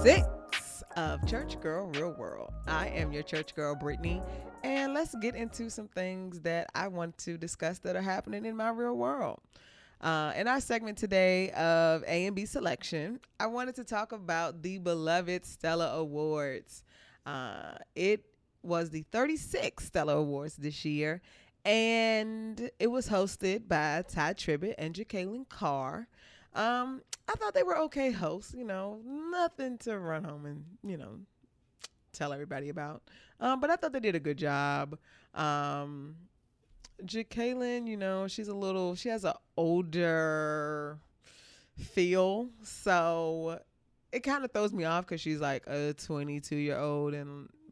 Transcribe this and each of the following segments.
6 of Church Girl Real World. I am your church girl, Brittany, and let's get into some things that I want to discuss that are happening in my real world. In our segment today of A and B selection, I wanted to talk about the beloved Stella Awards. It was the 36th Stella Awards this year, and it was hosted by Ty Tribbett and Jacqueline Carr. I thought they were okay hosts, nothing to run home and, tell everybody about. But I thought they did a good job. Jacqueline, she has an older feel. So it kind of throws me off because she's like a 22-year-old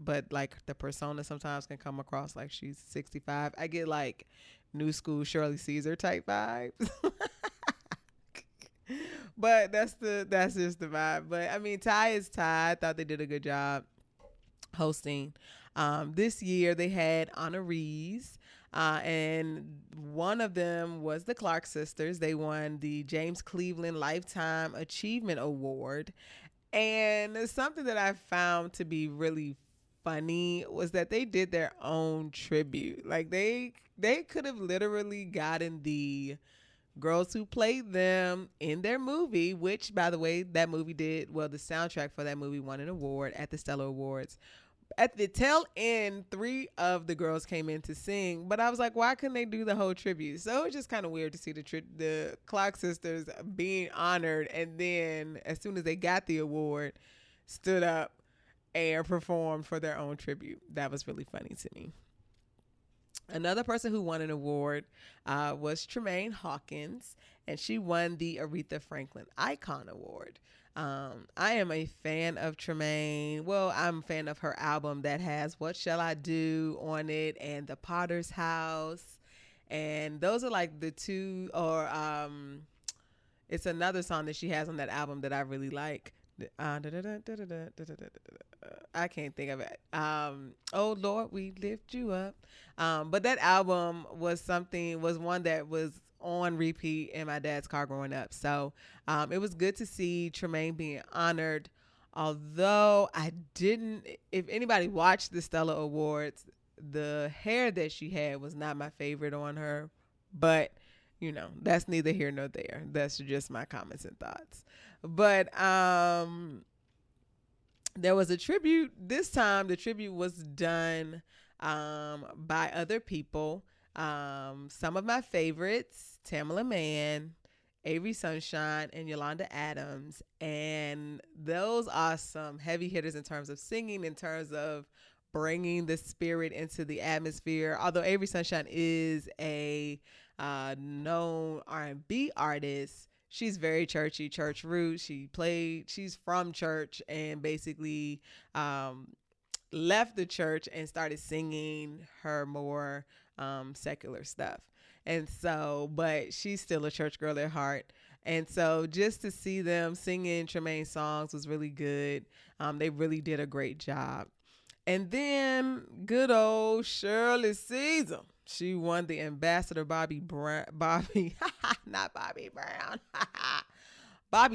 but like the persona sometimes can come across like she's 65. I get like new school Shirley Caesar type vibes. But that's just the vibe. But I mean, Ty is Ty. I thought they did a good job hosting. This year they had honorees, and one of them was the Clark sisters. They won the James Cleveland Lifetime Achievement Award. And something that I found to be really funny was that they did their own tribute. Like they could have literally gotten the girls who played them in their movie, which, by the way, that movie the soundtrack for that movie won an award at the Stellar Awards. At the tail end, 3 of the girls came in to sing, but I was like, why couldn't they do the whole tribute? So it was just kind of weird to see the Clark sisters being honored, and then as soon as they got the award, stood up and performed for their own tribute. That was really funny to me. Another person who won an award was Tremaine Hawkins, and she won the Aretha Franklin Icon Award. I am a fan of Tremaine. Well, I'm a fan of her album that has What Shall I Do on it and The Potter's House. And those are like the two, or it's another song that she has on that album that I really like. I can't think of it. Oh Lord, we lift you up. But that album was one that was on repeat in my dad's car growing up. So it was good to see Tremaine being honored. Although if anybody watched the Stella Awards, the hair that she had was not my favorite on her. But that's neither here nor there. That's just my comments and thoughts. But there was a tribute. This time the tribute was done by other people. Some of my favorites, Tamala Mann, Avery Sunshine, and Yolanda Adams. And those are some heavy hitters in terms of singing, in terms of bringing the spirit into the atmosphere. Although Avery Sunshine is a known R&B artist, she's very churchy, church roots. She's from church and basically left the church and started singing her more secular stuff. And so, but she's still a church girl at heart. And so just to see them singing Tremaine's songs was really good. They really did a great job. And then good old Shirley Caesar. She won the Ambassador Bobby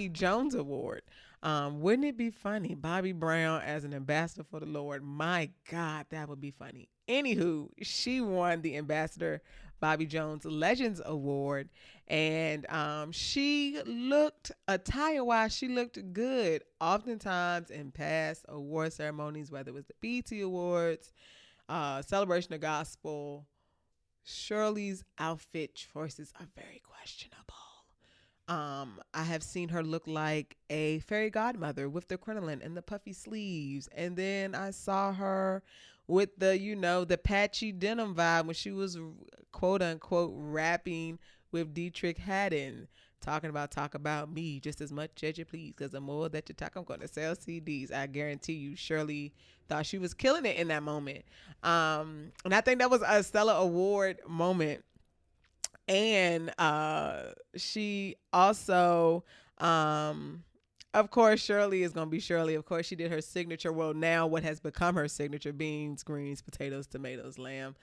Jones Award. Wouldn't it be funny? Bobby Brown as an ambassador for the Lord. My God, that would be funny. Anywho, she won the Ambassador Bobby Jones Legends Award. And she looked, attire-wise, she looked good. Oftentimes in past award ceremonies, whether it was the BET Awards, Celebration of Gospel, Shirley's outfit choices are very questionable. I have seen her look like a fairy godmother with the crinoline and the puffy sleeves. And then I saw her with the patchy denim vibe when she was quote unquote rapping with Dietrich Haddon, talk about me just as much as you please, because the more that you talk, I'm going to sell CDs. I guarantee you Shirley thought she was killing it in that moment. And I think that was a Stella Award moment. And she also, of course, Shirley is going to be Shirley. Of course, she did her signature. Well, now what has become her signature: beans, greens, potatoes, tomatoes, lamb.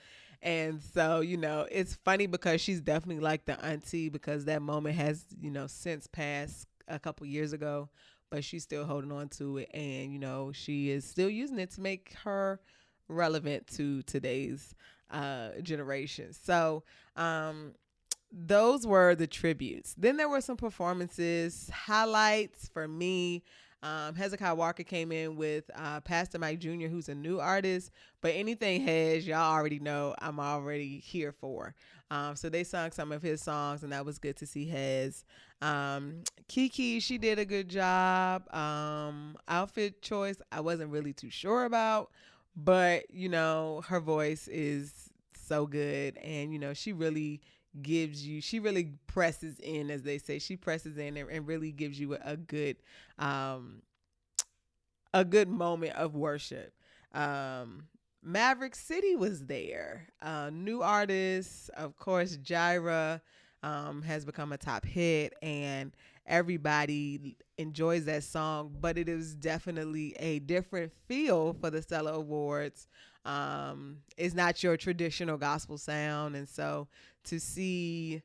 And so, it's funny because she's definitely like the auntie, because that moment has, since passed a couple years ago. but she's still holding on to it. And, she is still using it to make her relevant to today's generation. So, those were the tributes. Then there were some performances, highlights for me. Hezekiah Walker came in with Pastor Mike Jr., who's a new artist, but anything Hez, y'all already know I'm already here for. So they sung some of his songs, and that was good to see Hez. Kiki, she did a good job. Outfit choice, I wasn't really too sure about, but, her voice is so good, and, she really presses in, as they say. She presses in and really gives you a good moment of worship. Maverick City was there. New artist, of course, Gyra has become a top hit, and everybody enjoys that song, but it is definitely a different feel for the Stella Awards. It's not your traditional gospel sound, and so to see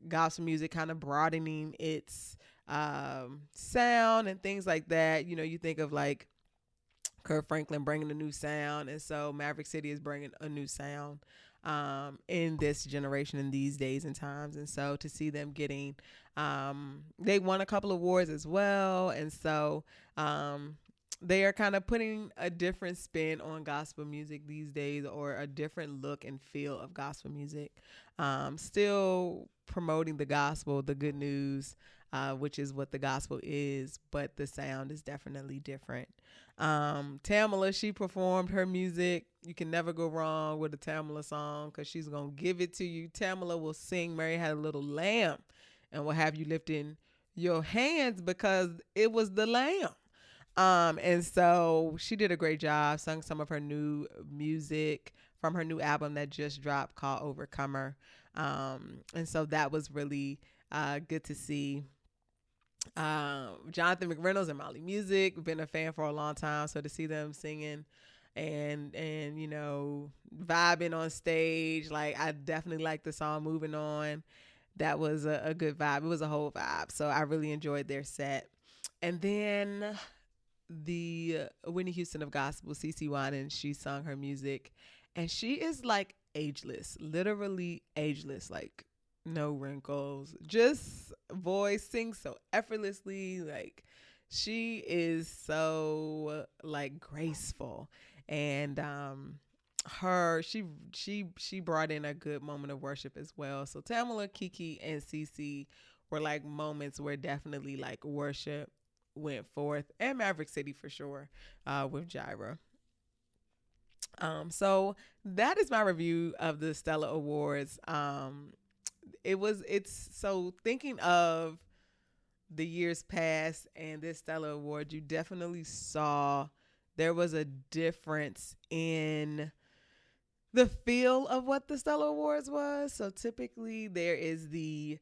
gospel music kind of broadening its sound and things like that, you think of like Kurt Franklin bringing a new sound, and so Maverick City is bringing a new sound in this generation, in these days and times. And so to see them getting, they won a couple awards as well, and so they are kind of putting a different spin on gospel music these days, or a different look and feel of gospel music. Still promoting the gospel, the good news, which is what the gospel is, but the sound is definitely different. Tamala, she performed her music. You can never go wrong with a Tamala song, because she's going to give it to you. Tamala will sing Mary Had a Little Lamb, and will have you lifting your hands because it was the lamb. And so she did a great job, sung some of her new music from her new album that just dropped called Overcomer. And so that was really good to see. Jonathan McReynolds and Molly Music, been a fan for a long time, so to see them singing and vibing on stage, like, I definitely like the song Moving On. That was a good vibe. It was a whole vibe, so I really enjoyed their set. And then the Whitney Houston of gospel, CeCe Winans, she sung her music, and she is like ageless, literally ageless, like no wrinkles, just voice, sings so effortlessly. Like, she is so like graceful, and she brought in a good moment of worship as well. So Tamala, Kiki, and CeCe were like moments where definitely like worship went forth, and Maverick City for sure, with Gyra. So that is my review of the Stella Awards. It's so, thinking of the years past and this Stella Award, you definitely saw there was a difference in the feel of what the Stella Awards was. So typically there is the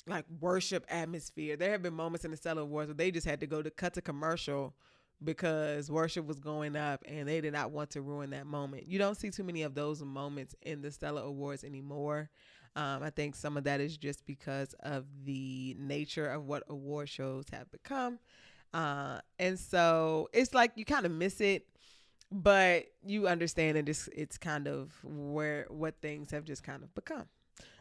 like worship atmosphere. There have been moments in the Stella Awards where they just had to cut to commercial because worship was going up and they did not want to ruin that moment. You don't see too many of those moments in the Stella Awards anymore. I think some of that is just because of the nature of what award shows have become. And so it's like you kind of miss it, but you understand that it's kind of what things have just kind of become.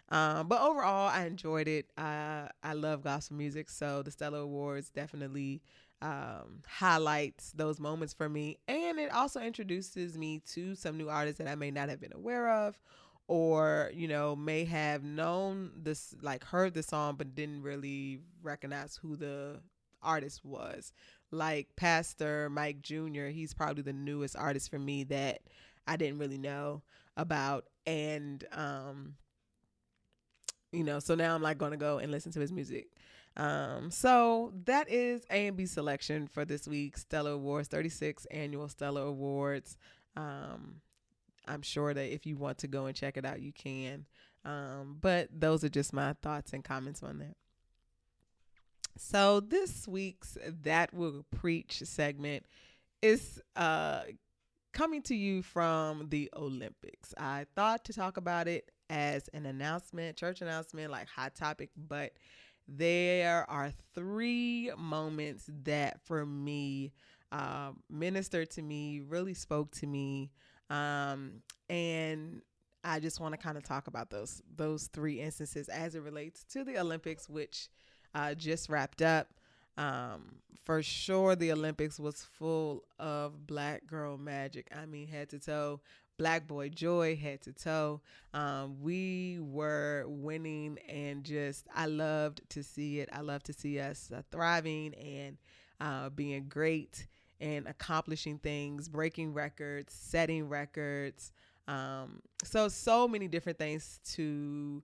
But overall, I enjoyed it. I love gospel music, so the Stella Awards definitely highlights those moments for me, and it also introduces me to some new artists that I may not have been aware of, or may have known this, like heard the song, but didn't really recognize who the artist was. Like Pastor Mike Jr., he's probably the newest artist for me that I didn't really know about, and so now I'm like going to go and listen to his music. So that is A&B selection for this week's Stella Awards, 36th annual Stella Awards. I'm sure that if you want to go and check it out, you can. But those are just my thoughts and comments on that. So this week's That Will Preach segment is coming to you from the Olympics. I thought to talk about it as an announcement, church announcement, like hot topic, but there are three moments that for me ministered to me, really spoke to me, and I just want to kind of talk about those three instances as it relates to the Olympics, which just wrapped up. For sure, the Olympics was full of black girl magic. I mean, head to toe. Black boy joy, head to toe. We were winning, and just I loved to see it. I love to see us thriving and being great and accomplishing things, breaking records, setting records. So many different things to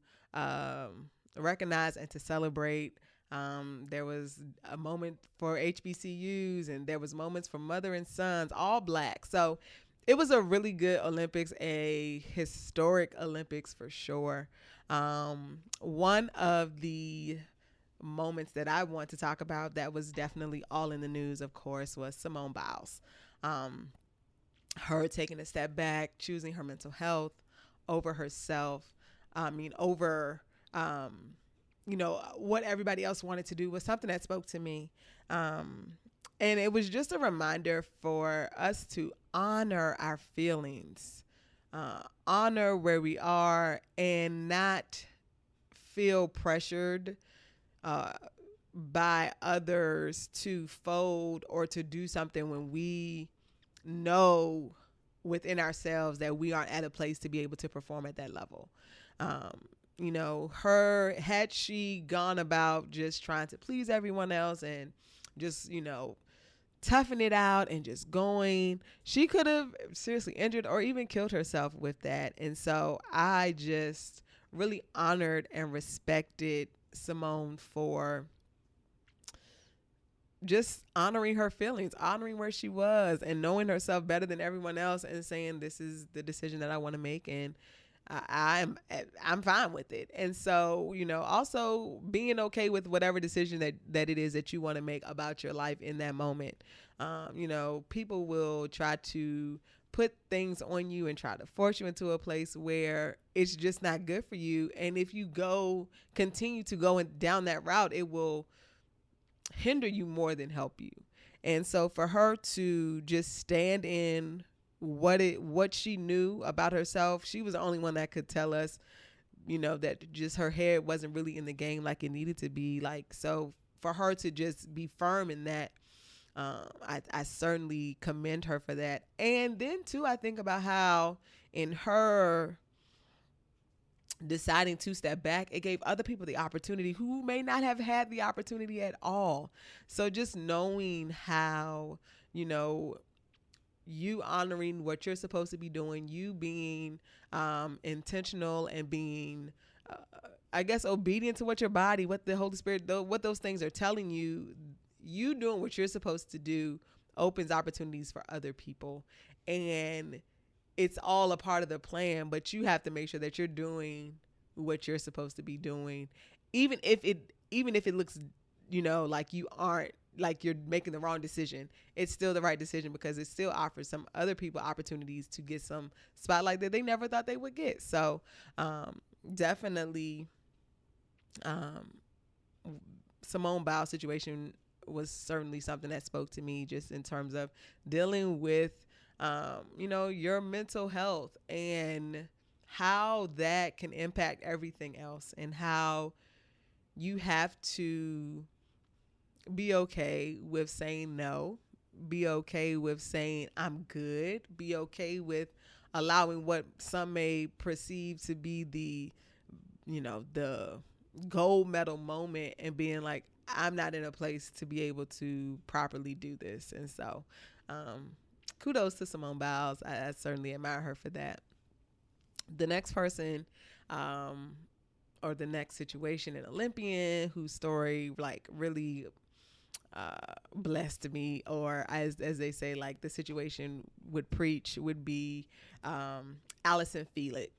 recognize and to celebrate. There was a moment for HBCUs, and there was moments for mother and sons, all black. So it was a really good Olympics, a historic Olympics for sure. One of the moments that I want to talk about that was definitely all in the news, of course, was Simone Biles. Her taking a step back, choosing her mental health over herself. Over what everybody else wanted to do was something that spoke to me. And it was just a reminder for us to honor our feelings, honor where we are, and not feel pressured by others to fold or to do something when we know within ourselves that we aren't at a place to be able to perform at that level. Had she gone about just trying to please everyone else and just, toughen it out and just going, she could have seriously injured or even killed herself with that. And so I just really honored and respected Simone for just honoring her feelings, honoring where she was, and knowing herself better than everyone else, and saying, this is the decision that I want to make, and I'm fine with it. And so, also being okay with whatever decision that it is that you want to make about your life in that moment. People will try to put things on you and try to force you into a place where it's just not good for you. And if you continue to go down that route, it will hinder you more than help you. And so for her to just stand in what she knew about herself, she was the only one that could tell us, that just her head wasn't really in the game like it needed to be. Like, so for her to just be firm in that, I certainly commend her for that. And then too, I think about how in her deciding to step back, it gave other people the opportunity who may not have had the opportunity at all. So just knowing how, you honoring what you're supposed to be doing, you being intentional and being, obedient to what your body, what the Holy Spirit, what those things are telling you, you doing what you're supposed to do opens opportunities for other people. And it's all a part of the plan, but you have to make sure that you're doing what you're supposed to be doing, even if it looks, like you aren't, like you're making the wrong decision. It's still the right decision because it still offers some other people opportunities to get some spotlight that they never thought they would get. So definitely Simone Biles situation was certainly something that spoke to me, just in terms of dealing with your mental health and how that can impact everything else, and how you have to be okay with saying no, be okay with saying I'm good, be okay with allowing what some may perceive to be the gold medal moment, and being like, I'm not in a place to be able to properly do this. And so kudos to Simone Biles. I certainly admire her for that. The next person, or the next situation, an Olympian whose story like really blessed me, or as they say, like the situation would preach, would be Allison Felix.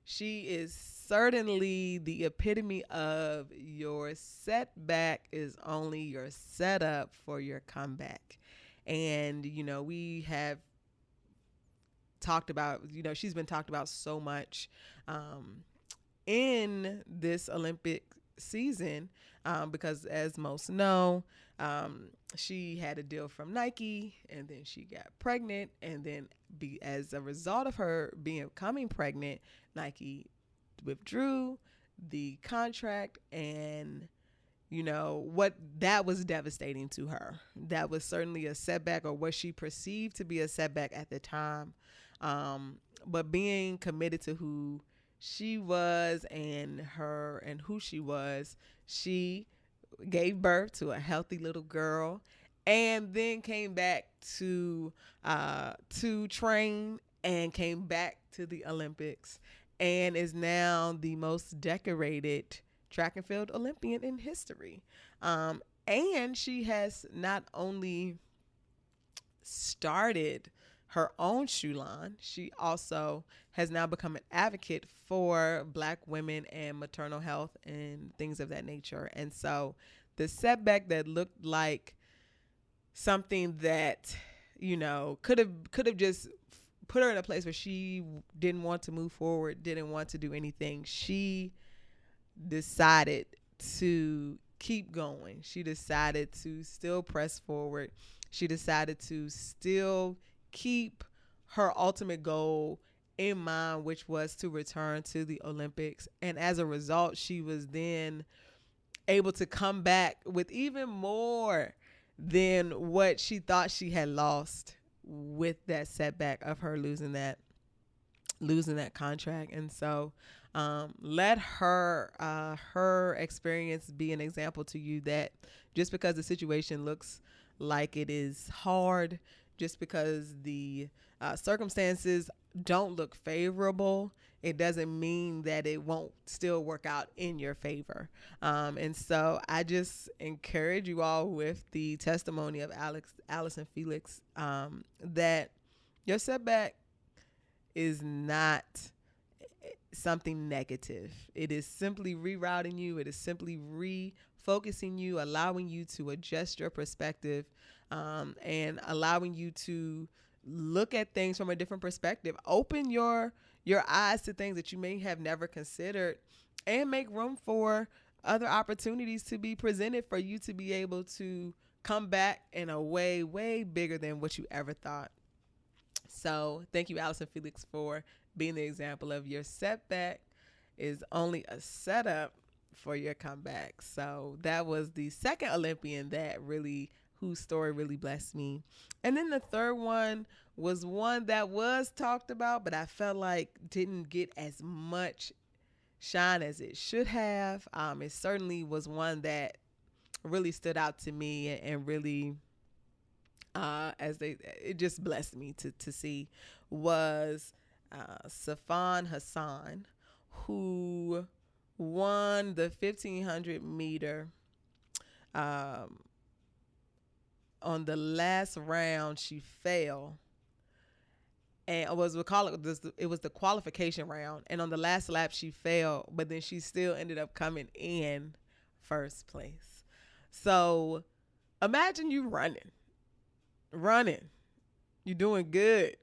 She is certainly the epitome of your setback is only your setup for your comeback. And, we have talked about, she's been talked about so much in this Olympic season, because as most know, she had a deal from Nike, and then she got pregnant, and then as a result of her becoming pregnant, Nike withdrew the contract, and what that was devastating to her. That was certainly a setback, or what she perceived to be a setback at the time. But being committed to who she was and who she was, she gave birth to a healthy little girl, and then came back to train, and came back to the Olympics, and is now the most decorated track and field Olympian in history. And she has not only started her own shoe line, she also has now become an advocate for Black women and maternal health and things of that nature. And so the setback that looked like something that could have just put her in a place where she didn't want to move forward, didn't want to do anything, she decided to keep going. She decided to still press forward. She decided to still keep her ultimate goal in mind, which was to return to the Olympics. And as a result, she was then able to come back with even more than what she thought she had lost with that setback of her losing that contract. And so let her experience be an example to you that just because the situation looks like it is hard, just because the circumstances don't look favorable, it doesn't mean that it won't still work out in your favor. And so I just encourage you all with the testimony of Allison Felix, that your setback is not something negative. It is simply rerouting you. It is simply refocusing you, allowing you to adjust your perspective, and allowing you to look at things from a different perspective. Open your eyes to things that you may have never considered, and make room for other opportunities to be presented for you to be able to come back in a way bigger than what you ever thought. So thank you, Allison Felix, for being the example of your setback is only a setup for your comeback. So that was the second Olympian whose story really blessed me. And then the third one was one that was talked about, but I felt like didn't get as much shine as it should have. It certainly was one that really stood out to me, and really it just blessed me to see, was Safan Hassan, who won the 1500 meter. On the last round, she fell, and it was the qualification round. And on the last lap, she fell, but then she still ended up coming in first place. So imagine you running, you're doing good,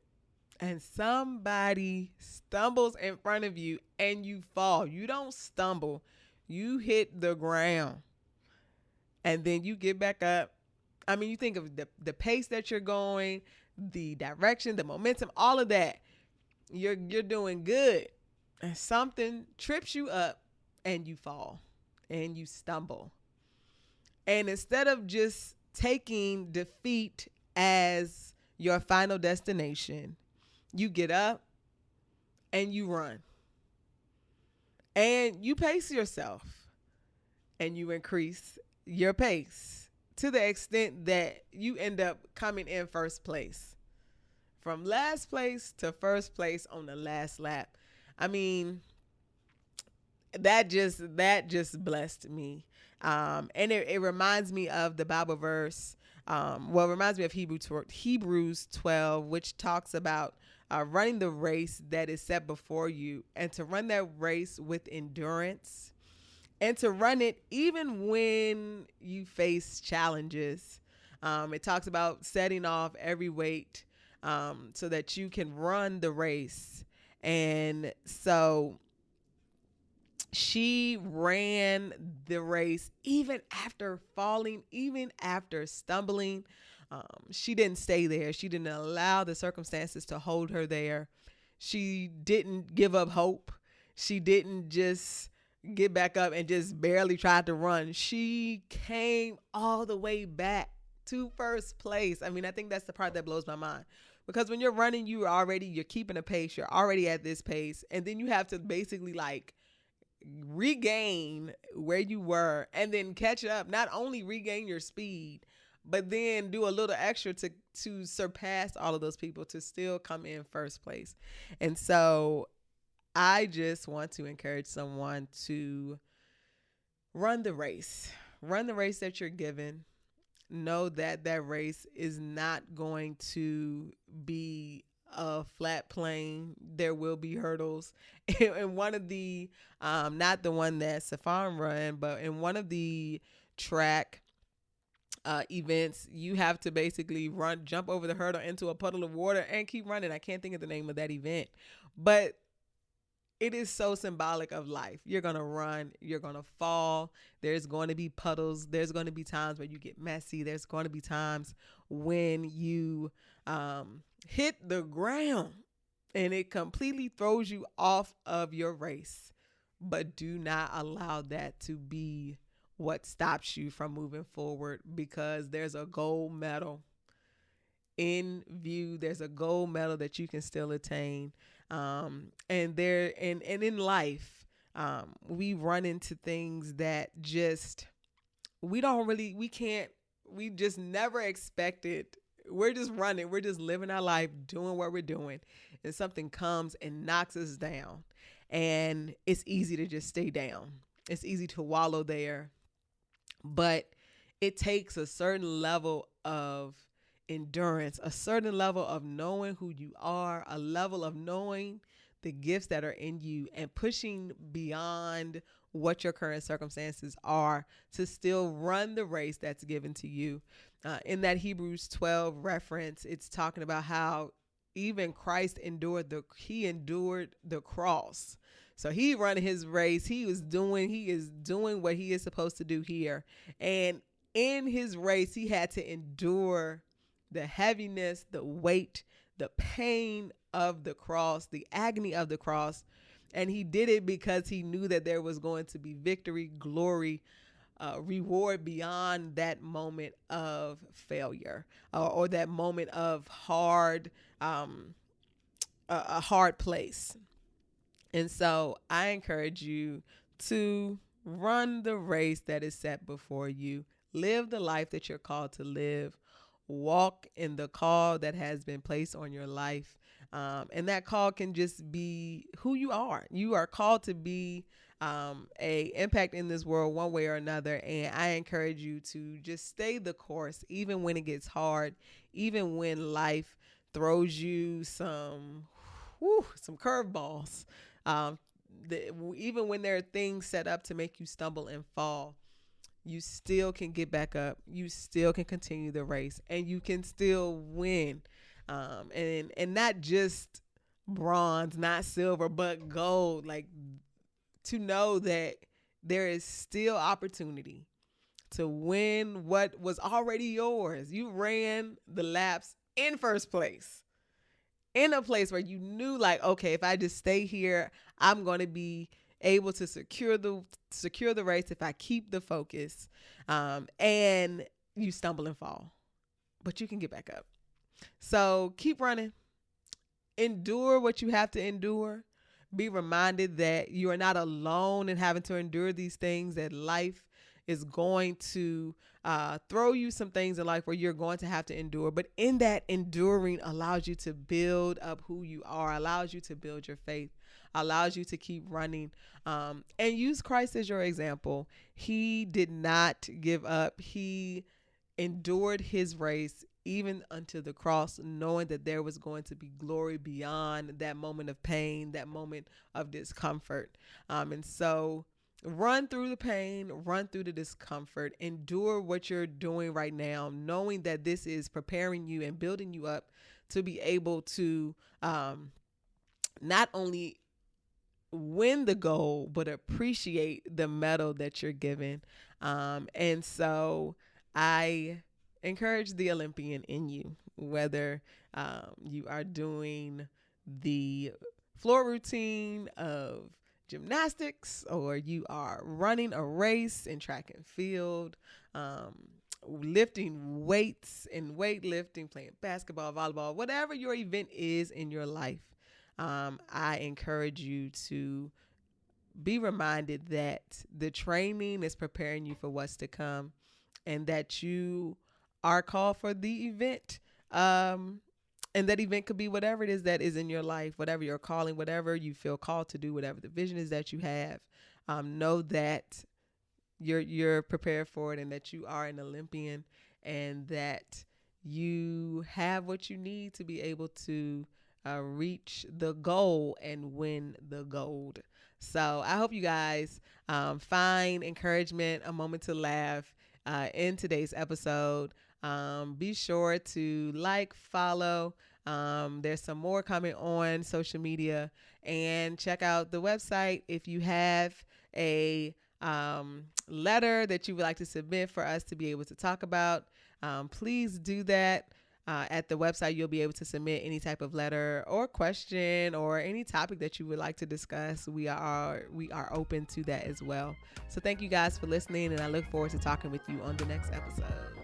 and somebody stumbles in front of you and you fall. You don't stumble, you hit the ground, and then you get back up. I mean, you think of the pace that you're going, the direction, the momentum, all of that. You're doing good, and something trips you up and you fall and you stumble. And instead of just taking defeat as your final destination, you get up and you run, and you pace yourself, and you increase your pace to the extent that you end up coming in first place, from last place to first place on the last lap. I mean, that just blessed me. And it reminds me of the Bible verse. It reminds me of Hebrews 12, which talks about running the race that is set before you, and to run that race with endurance, and to run it even when you face challenges. It talks about setting off every weight so that you can run the race. And so She ran the race even after falling, even after stumbling. She didn't stay there. She didn't allow the circumstances to hold her there. She didn't give up hope. She didn't just get back up and just barely tried to run. She came all the way back to first place. I mean, I think that's the part that blows my mind. Because when you're running, you're keeping a pace. You're already at this pace. And then you have to basically like regain where you were and then catch up. Not only regain your speed, but then do a little extra to surpass all of those people to still come in first place. And so I just want to encourage someone to run the race. Run the race that you're given. Know that that race is not going to be a flat plane. There will be hurdles. And one of the, not the one that Safan run, but in one of the track events, you have to basically jump over the hurdle into a puddle of water and keep running. I can't think of the name of that event, but it is so symbolic of life. You're going to run, you're going to fall. There's going to be puddles. There's going to be times where you get messy. There's going to be times when you hit the ground and it completely throws you off of your race. But do not allow that to be what stops you from moving forward, because there's a gold medal in view. There's a gold medal that you can still attain. And in life, we run into things that just, we just never expected. We're just running. We're just living our life, doing what we're doing. And something comes and knocks us down. And it's easy to just stay down. It's easy to wallow there. But it takes a certain level of endurance, a certain level of knowing who you are, a level of knowing the gifts that are in you and pushing beyond what your current circumstances are to still run the race that's given to you. In that Hebrews 12 reference, it's talking about how even Christ endured the cross. So he run his race. He is doing what he is supposed to do here. And in his race, he had to endure the heaviness, the weight, the pain of the cross, the agony of the cross. And he did it because he knew that there was going to be victory, glory, reward beyond that moment of failure, or that moment of a hard place. And so I encourage you to run the race that is set before you. Live the life that you're called to live. Walk in the call that has been placed on your life. And that call can just be who you are. You are called to be a impact in this world one way or another. And I encourage you to just stay the course, even when it gets hard, even when life throws you some curveballs. Even when there are things set up to make you stumble and fall, you still can get back up. You still can continue the race, and you can still win. And not just bronze, not silver, but gold. Like, to know that there is still opportunity to win what was already yours. You ran the laps in first place, in a place where you knew, like, okay, if I just stay here, I'm going to be able to secure the race if I keep the focus. And you stumble and fall, but you can get back up. So keep running. Endure what you have to endure. Be reminded that you are not alone in having to endure these things, that life is going to throw you some things in life where you're going to have to endure. But in that, enduring allows you to build up who you are, allows you to build your faith, allows you to keep running, and use Christ as your example. He did not give up. He endured his race even unto the cross, knowing that there was going to be glory beyond that moment of pain, that moment of discomfort. And so run through the pain, run through the discomfort, endure what you're doing right now, knowing that this is preparing you and building you up to be able to not only win the gold, but appreciate the medal that you're given. And so I encourage the Olympian in you, whether you are doing the floor routine of gymnastics or you are running a race in track and field, lifting weights and weightlifting, playing basketball, volleyball, whatever your event is in your life. I encourage you to be reminded that the training is preparing you for what's to come and that you are called for the event. And that event could be whatever it is that is in your life, whatever your calling, whatever you feel called to do, whatever the vision is that you have. Know that you're prepared for it and that you are an Olympian and that you have what you need to be able to reach the goal and win the gold. So I hope you guys find encouragement, a moment to laugh in today's episode. Be sure to like, follow. There's some more coming on social media, and check out the website if you have a letter that you would like to submit for us to be able to talk about. Please do that. At the website, you'll be able to submit any type of letter or question or any topic that you would like to discuss. We are open to that as well. So thank you guys for listening, and I look forward to talking with you on the next episode.